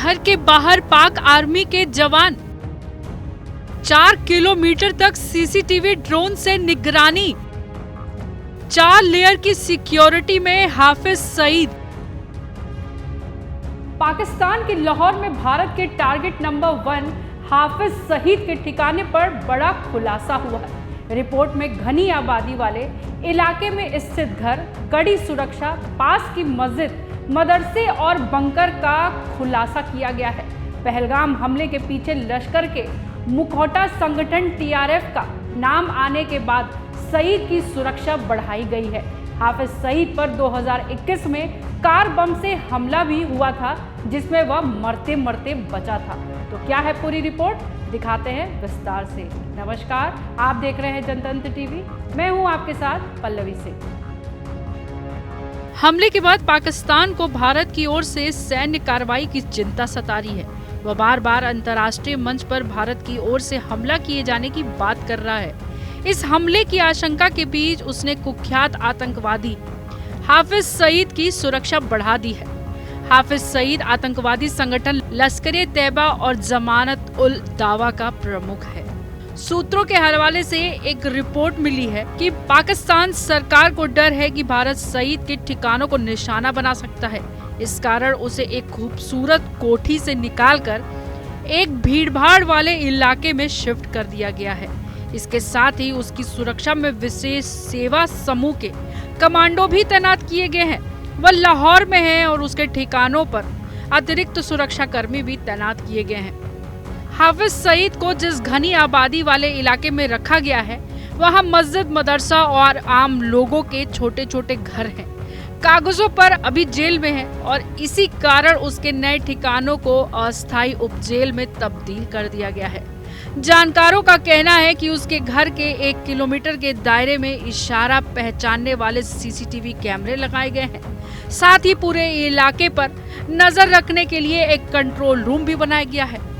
घर के बाहर पाक आर्मी के जवान, 4 किलोमीटर तक सीसीटीवी ड्रोन से निगरानी, 4 लेयर की सिक्योरिटी में हाफिज सईद। पाकिस्तान के लाहौर में भारत के टारगेट नंबर 1 हाफिज सईद के ठिकाने पर बड़ा खुलासा हुआ है। रिपोर्ट में घनी आबादी वाले इलाके में स्थित घर, कड़ी सुरक्षा, पास की मस्जिद, मदरसे और बंकर का खुलासा किया गया है। पहलगाम हमले के पीछे लश्कर के मुखौटा संगठन TRF का नाम आने के बाद सईद की सुरक्षा बढ़ाई गई है। हाफिज सईद पर 2021 में कार बम से हमला भी हुआ था, जिसमें वह मरते मरते बचा था। तो क्या है पूरी रिपोर्ट, दिखाते हैं विस्तार से। नमस्कार, आप देख रहे हैं जनतंत्र टीवी, मैं हूं आपके साथ पल्लवी सिंह। हमले के बाद पाकिस्तान को भारत की ओर से सैन्य कार्रवाई की चिंता सता रही है। वह बार बार अंतर्राष्ट्रीय मंच पर भारत की ओर से हमला किए जाने की बात कर रहा है। इस हमले की आशंका के बीच उसने कुख्यात आतंकवादी हाफिज सईद की सुरक्षा बढ़ा दी है। हाफिज सईद आतंकवादी संगठन लश्कर-ए-तैयबा और जमात-उल-दावा का प्रमुख है। सूत्रों के हवाले से एक रिपोर्ट मिली है कि पाकिस्तान सरकार को डर है कि भारत सईद के ठिकानों को निशाना बना सकता है। इस कारण उसे एक खूबसूरत कोठी से निकालकर एक भीड़भाड़ वाले इलाके में शिफ्ट कर दिया गया है। इसके साथ ही उसकी सुरक्षा में विशेष सेवा समूह के कमांडो भी तैनात किए गए हैं। वह लाहौर में है और उसके ठिकानों पर अतिरिक्त सुरक्षा कर्मी भी तैनात किए गए हैं। हाफिज सईद को जिस घनी आबादी वाले इलाके में रखा गया है, वहां मस्जिद, मदरसा और आम लोगों के छोटे छोटे घर हैं। कागजों पर अभी जेल में है और इसी कारण उसके नए ठिकानों को अस्थायी उपजेल में तब्दील कर दिया गया है। जानकारों का कहना है कि उसके घर के 1 किलोमीटर के दायरे में इशारा पहचानने वाले सीसीटीवी कैमरे लगाए गए हैं। साथ ही पूरे इलाके पर नजर रखने के लिए एक कंट्रोल रूम भी बनाया गया है।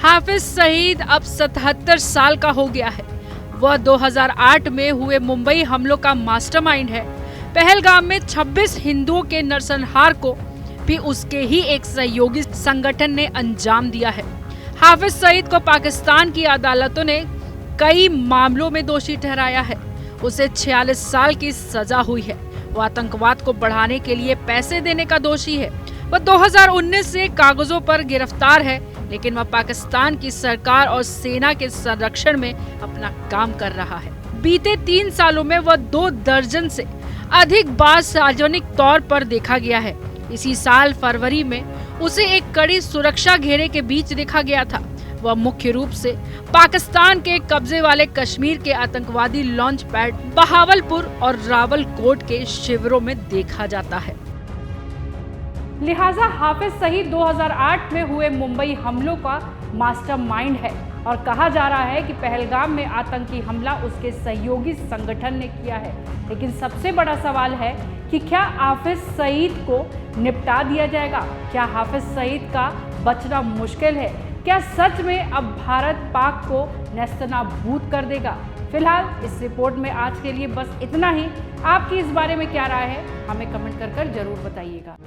हाफिज सईद अब 77 साल का हो गया है। वह 2008 में हुए मुंबई हमलों का मास्टरमाइंड है। पहलगाम में 26 हिंदुओं के नरसंहार को भी उसके ही एक सहयोगी संगठन ने अंजाम दिया है। हाफिज सईद को पाकिस्तान की अदालतों ने कई मामलों में दोषी ठहराया है। उसे 46 साल की सजा हुई है। वह आतंकवाद को बढ़ाने के लिए पैसे देने का दोषी है। वह 2019 से कागजों पर गिरफ्तार है, लेकिन वह पाकिस्तान की सरकार और सेना के संरक्षण में अपना काम कर रहा है। बीते 3 सालों में वह 2 दर्जन से अधिक बार सार्वजनिक तौर पर देखा गया है। इसी साल फरवरी में उसे एक कड़ी सुरक्षा घेरे के बीच देखा गया था। वह मुख्य रूप से पाकिस्तान के कब्जे वाले कश्मीर के आतंकवादी लॉन्च पैड बहावलपुर और रावलकोट के शिविरों में देखा जाता है। लिहाजा हाफिज सईद 2008 में हुए मुंबई हमलों का मास्टरमाइंड है और कहा जा रहा है कि पहलगाम में आतंकी हमला उसके सहयोगी संगठन ने किया है। लेकिन सबसे बड़ा सवाल है कि क्या हाफिज सईद को निपटा दिया जाएगा? क्या हाफिज सईद का बचना मुश्किल है? क्या सच में अब भारत पाक को नेस्तनाबूद कर देगा? फिलहाल इस रिपोर्ट में आज के लिए बस इतना ही। आपकी इस बारे में क्या राय है, हमें कमेंट कर जरूर बताइएगा।